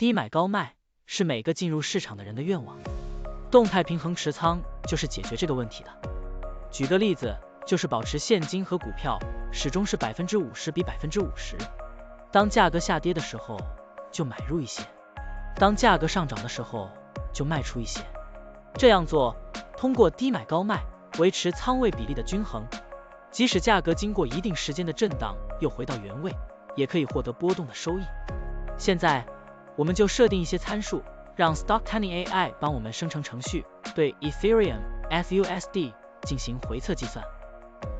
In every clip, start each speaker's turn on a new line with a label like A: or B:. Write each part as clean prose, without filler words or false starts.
A: 低买高卖是每个进入市场的人的愿望，动态平衡持仓就是解决这个问题的。举个例子，就是保持现金和股票始终是50%比50%，当价格下跌的时候就买入一些，当价格上涨的时候就卖出一些。这样做，通过低买高卖维持仓位比例的均衡，即使价格经过一定时间的震荡又回到原位，也可以获得波动的收益。现在我们就设定一些参数，让 Stocktiny AI 帮我们生成程序，对 Ethereum、FUSD 进行回测计算。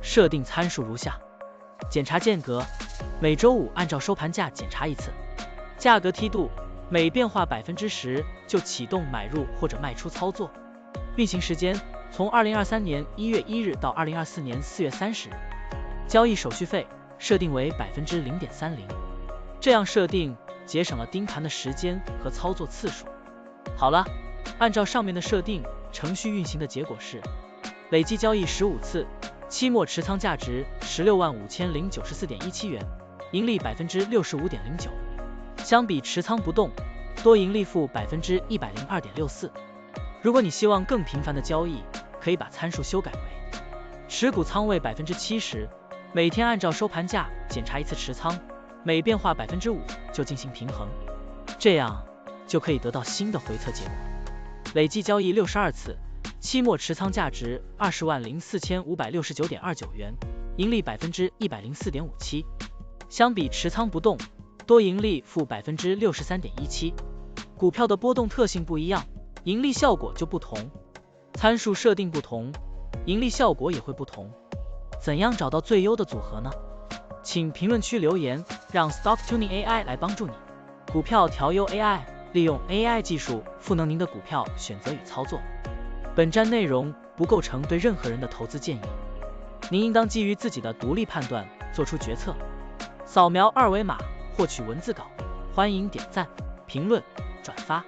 A: 设定参数如下：检查间隔，每周五按照收盘价检查一次；价格梯度，每变化10%就启动买入或者卖出操作；运行时间从2023年1月1日到2024年4月30日；交易手续费设定为0.30%。这样设定节省了盯盘的时间和操作次数。好了，按照上面的设定，程序运行的结果是累计交易15次，期末持仓价值165094.17元，盈利65.09%。相比持仓不动，多盈利负102.64%。如果你希望更频繁的交易，可以把参数修改为持股仓位70%，每天按照收盘价检查一次持仓，每变化5%就进行平衡，这样就可以得到新的回测结果。累计交易62次，期末持仓价值20.04.569.29元，盈利104.57%。相比持仓不动，多盈利负63.17%。股票的波动特性不一样，盈利效果就不同，参数设定不同，盈利效果也会不同。怎样找到最优的组合呢？请评论区留言，让 Stocktiny AI 来帮助你。股票调优 AI， 利用 AI 技术赋能您的股票选择与操作。本站内容不构成对任何人的投资建议，您应当基于自己的独立判断做出决策。扫描二维码获取文字稿，欢迎点赞、评论、转发。